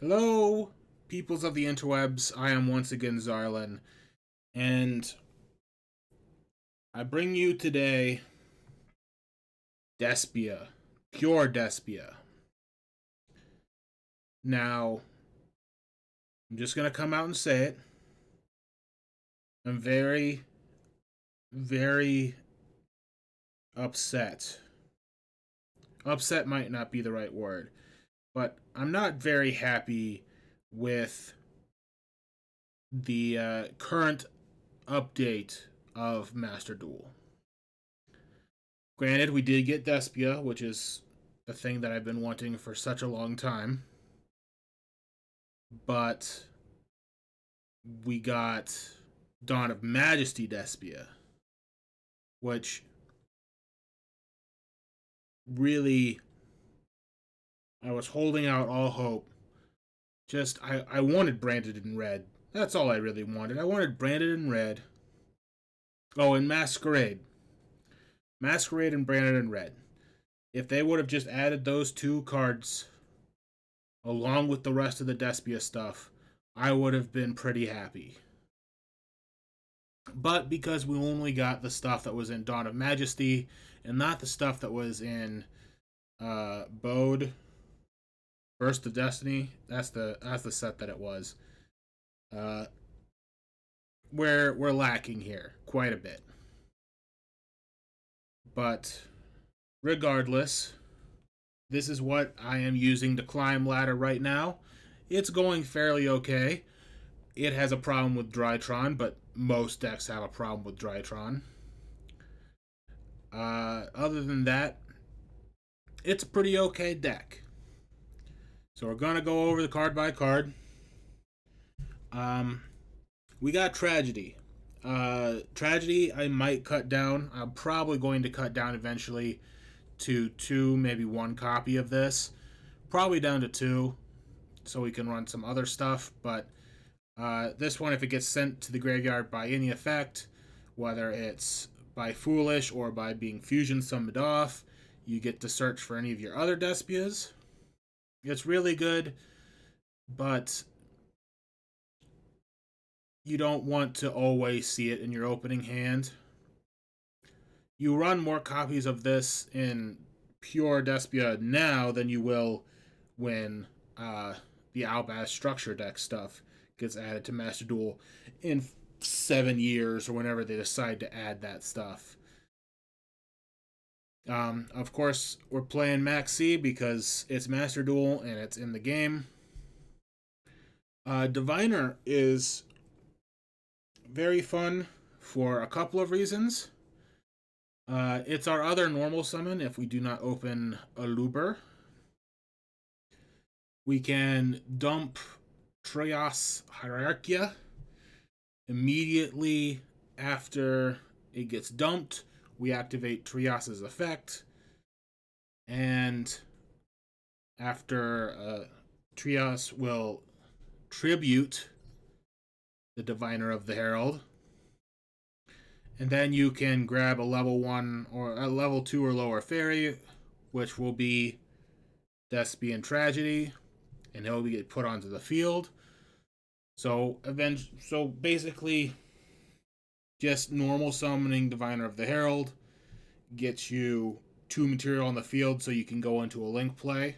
Hello, peoples of the interwebs. I am once again Zarlin, and I bring you today Despia, pure Despia. Now, I'm just gonna come out and say it. I'm very, very upset. Upset might not be the right word, but I'm not very happy with the current update of Master Duel. Granted, we did get Despia, which is a thing that I've been wanting for such a long time. But we got Dawn of Majesty Despia, which really I was holding out all hope. I wanted branded in red. That's all I really wanted. I wanted branded in red. Oh, and Masquerade. Masquerade and branded in red. If they would have just added those two cards along with the rest of the Despia stuff, I would have been pretty happy. But because we only got the stuff that was in Dawn of Majesty and not the stuff that was in Bode Burst of Destiny, that's the set that it was. Uh, we're lacking here quite a bit. But regardless, this is what I am using to climb ladder right now. It's going fairly okay. It has a problem with Drytron, but most decks have a problem with Drytron. Other than that, it's a pretty okay deck. So we're gonna go over the card by card. Um, we got Tragedy. Tragedy, I might cut down. I'm probably going to cut down eventually to two, maybe one copy of this. Probably down to two, so we can run some other stuff. But this one, if it gets sent to the graveyard by any effect, whether it's by Foolish or by being fusion summoned off, you get to search for any of your other Despias. It's really good, but you don't want to always see it in your opening hand. You run more copies of this in pure Despia now than you will when the Albaz structure deck stuff gets added to Master Duel in 7 years or whenever they decide to add that stuff. Of course, we're playing Max C because it's Master Duel and it's in the game. Diviner is very fun for a couple of reasons. It's our other normal summon if we do not open a Luber. We can dump Trios Hierarchia immediately after it gets dumped. We activate Trios's effect, and after Trios will tribute the Diviner of the Herald. And then you can grab a level 1 or a level 2 or lower fairy, which will be Despian Tragedy, and he'll get put onto the field. So basically, just normal summoning Diviner of the Herald gets you 2 material on the field so you can go into a link play.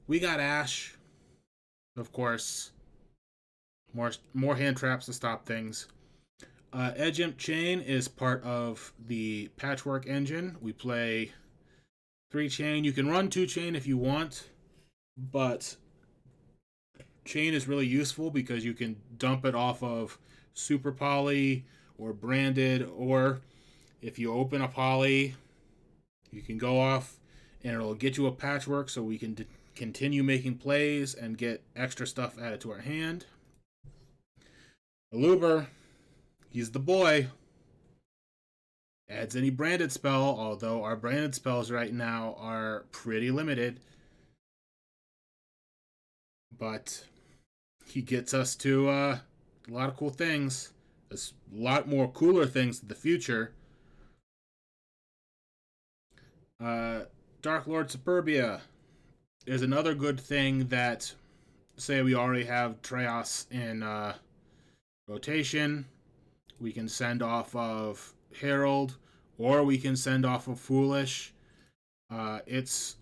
We got Ash, of course. More hand traps to stop things. Edge Imp Chain is part of the Patchwork engine. We play 3 chain. You can run 2 chain if you want, but chain is really useful because you can dump it off of Super Poly or Branded, or if you open a Poly, you can go off and it'll get you a Patchwork so we can continue making plays and get extra stuff added to our hand. Aluber, he's the boy. Adds any branded spell, although our branded spells right now are pretty limited. But he gets us to a lot of cool things. A lot more cooler things in the future. Dark Lord Suburbia is another good thing that, say we already have Treos in rotation, we can send off of Herald, or we can send off of Foolish. It's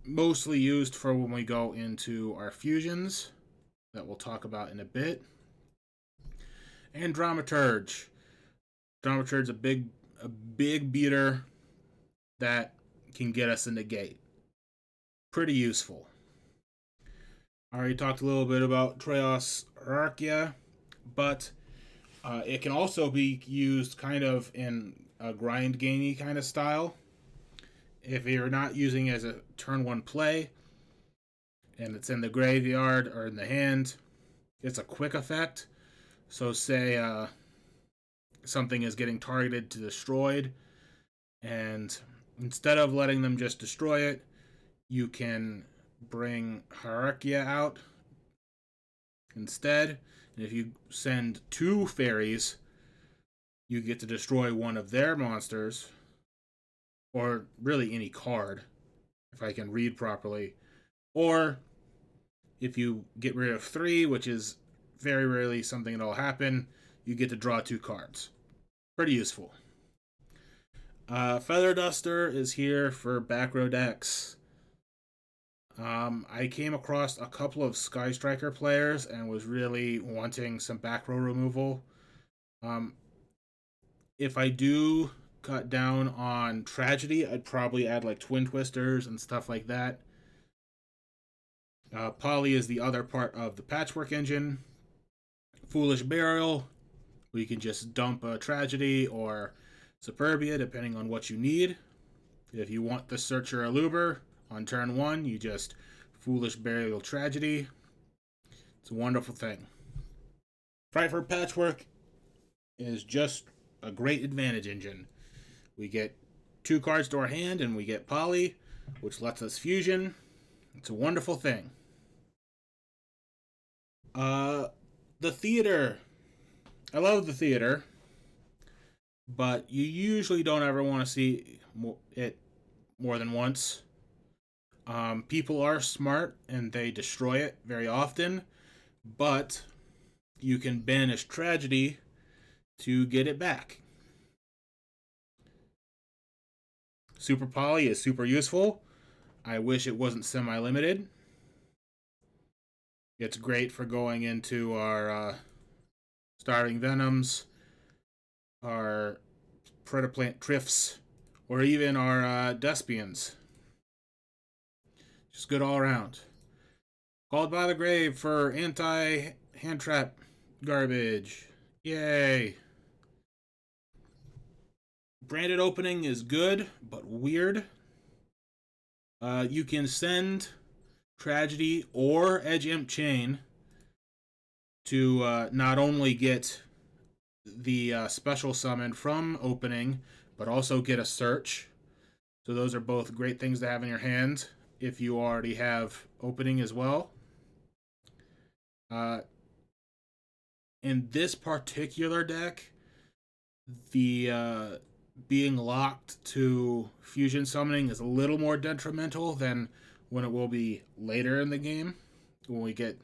mostly used for when we go into our fusions that we'll talk about in a bit. And Dramaturge. Dramaturge's a big beater that can get us in the gate. Pretty useful. I already talked a little bit about Treos Hierarchia, but it can also be used kind of in a grind gamey kind of style. If you're not using it as a turn one play, and it's in the graveyard or in the hand, it's a quick effect. So say something is getting targeted to destroyed, and instead of letting them just destroy it, you can bring Hierarchia out instead. And if you send 2 fairies, you get to destroy one of their monsters, or really any card, if I can read properly. Or if you get rid of 3, which is very rarely something that'll happen, you get to draw 2 cards. Pretty useful. Feather Duster is here for back row decks. I came across a couple of Sky Striker players and was really wanting some back row removal. If I do cut down on Tragedy, I'd probably add like Twin Twisters and stuff like that. Poly is the other part of the Patchwork engine. Foolish Burial, we can just dump a Tragedy or Superbia depending on what you need. If you want the Searcher Aluber on turn 1, you just Foolish Burial Tragedy. It's a wonderful thing. Frightful Patchwork is just a great advantage engine. We get 2 cards to our hand and we get Poly, which lets us fusion. It's a wonderful thing. The theater. I love the theater, but you usually don't ever want to see it more than once. People are smart and they destroy it very often, but you can banish Tragedy to get it back. Super Poly is super useful. I wish it wasn't semi-limited. It's great for going into our Starving Venoms, our Predaplant Trifts, or even our Despians. Just good all around. Called by the Grave for anti-hand trap garbage. Yay. Branded Opening is good, but weird. You can send Tragedy or Edge Imp Chain to not only get the special summon from Opening, but also get a search. So those are both great things to have in your hand if you already have Opening as well. In this particular deck, the being locked to fusion summoning is a little more detrimental than when it will be later in the game when we get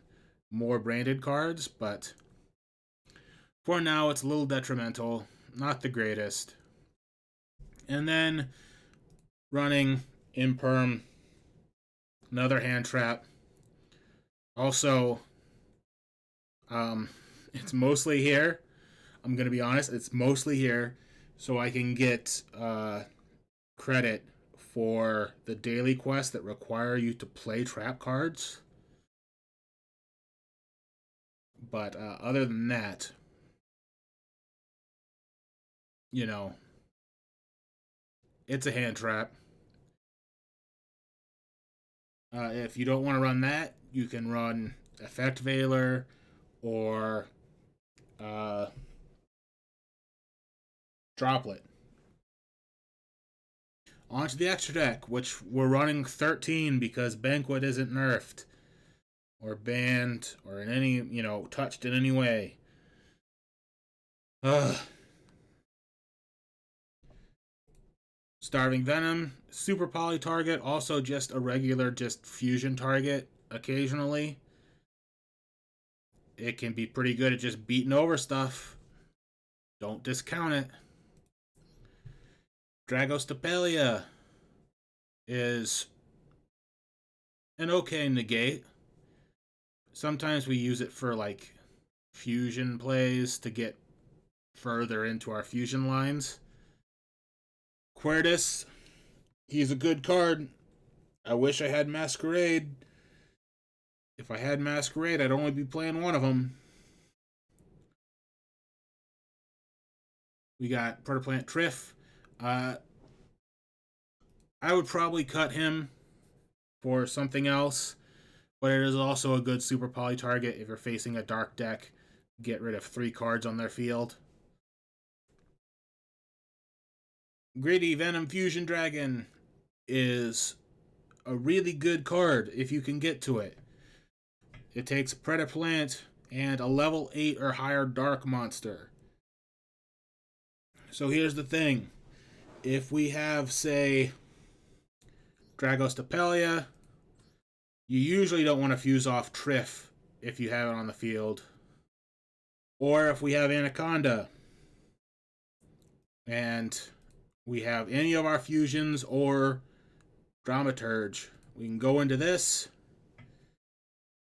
more branded cards, but for now it's a little detrimental, not the greatest. And then running Imperm, another hand trap. Also, it's mostly here. I'm going to be honest, it's mostly here so I can get credit for the daily quests that require you to play trap cards. But other than that, you know, it's a hand trap. If you don't want to run that, you can run Effect Veiler or Droplet. On to the extra deck, which we're running 13 because Banquet isn't nerfed or banned or in any, touched in any way. Starving Venom, super poly target, also just a regular just fusion target occasionally. It can be pretty good at just beating over stuff. Don't discount it. Dragostapelia is an okay negate. Sometimes we use it for like fusion plays to get further into our fusion lines. Quertus, he's a good card. I wish I had Masquerade. If I had Masquerade, I'd only be playing one of them. We got Protoplant Triff. I would probably cut him for something else, but it is also a good super poly target if you're facing a dark deck. Get rid of 3 cards on their field. Gritty Venom Fusion Dragon is a really good card if you can get to it. It takes Predaplant and a level 8 or higher dark monster. So here's the thing. If we have, say, Dragostapelia, you usually don't want to fuse off Triff if you have it on the field. Or if we have Anaconda and we have any of our fusions or Dramaturge, we can go into this,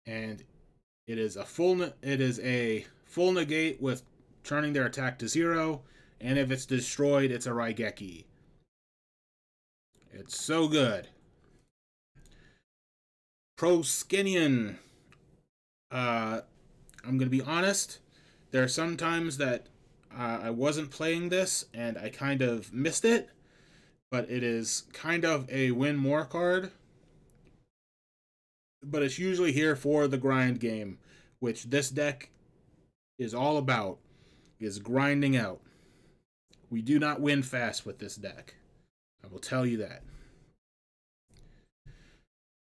and it is a full negate with turning their attack to 0, and if it's destroyed, it's a Raigeki. It's so good. Proskinian. I'm gonna be honest. There are some times that I wasn't playing this and I kind of missed it, but it is kind of a win more card. But it's usually here for the grind game, which this deck is all about, is grinding out. We do not win fast with this deck. I will tell you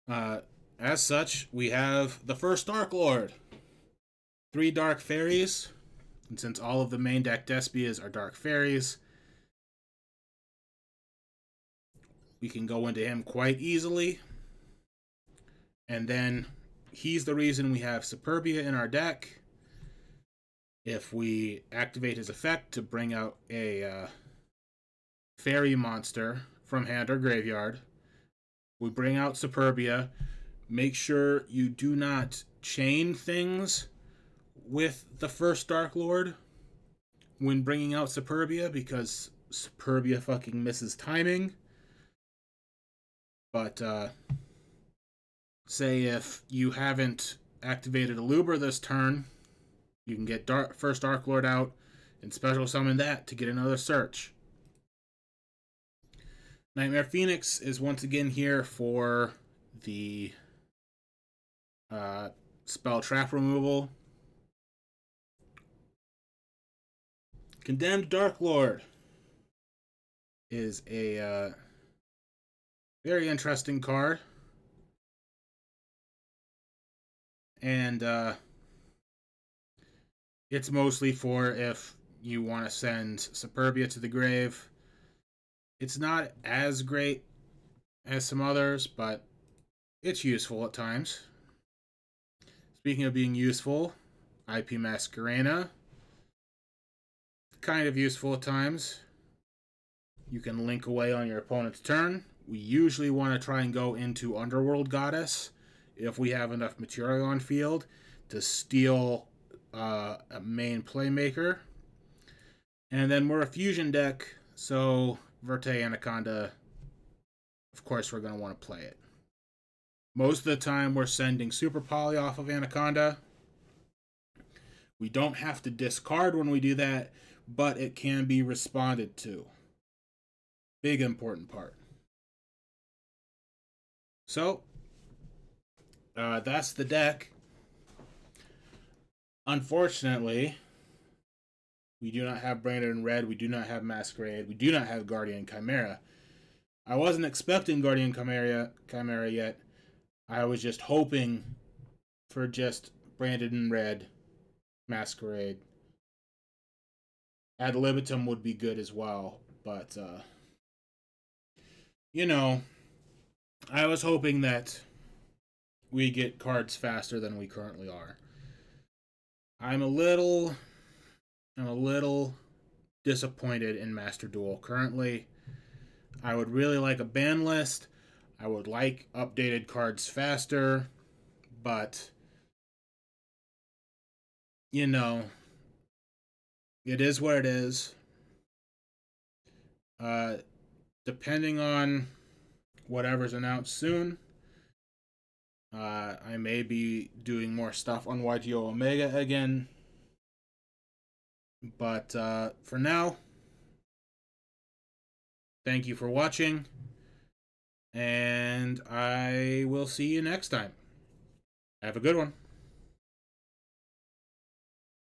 that. As such, we have the first Dark Lord. 3 Dark Fairies. And since all of the main deck Despias are Dark Fairies, we can go into him quite easily. And then he's the reason we have Superbia in our deck. If we activate his effect to bring out a fairy monster from hand or graveyard, we bring out Superbia. Make sure you do not chain things with the first Dark Lord when bringing out Superbia, because Superbia fucking misses timing. But say if you haven't activated Aluber this turn, you can get first Dark Lord out and special summon that to get another search. Nightmare Phoenix is once again here for the spell trap removal. Condemned Dark Lord is a very interesting card. And it's mostly for if you want to send Superbia to the grave. It's not as great as some others, but it's useful at times. Speaking of being useful, IP Masquerade, kind of useful at times. You can link away on your opponent's turn. We usually want to try and go into Underworld Goddess if we have enough material on field to steal a main playmaker. And then we're a fusion deck, so Verte Anaconda, of course we're going to want to play it. Most of the time we're sending Super Poly off of Anaconda. We don't have to discard when we do that, but it can be responded to. Big important part. So, that's the deck. Unfortunately, we do not have Branded in Red, we do not have Masquerade, we do not have Guardian Chimera. I wasn't expecting Guardian Chimera yet. I was just hoping for just Branded in Red, Masquerade. Ad libitum would be good as well, but you know, I was hoping that we get cards faster than we currently are. I'm a little I'm a little disappointed in Master Duel. Currently, I would really like a ban list. I would like updated cards faster, but you know, it is what it is. Uh, Depending on whatever's announced soon, I may be doing more stuff on YTO Omega again. But for now, thank you for watching, and I will see you next time. Have a good one.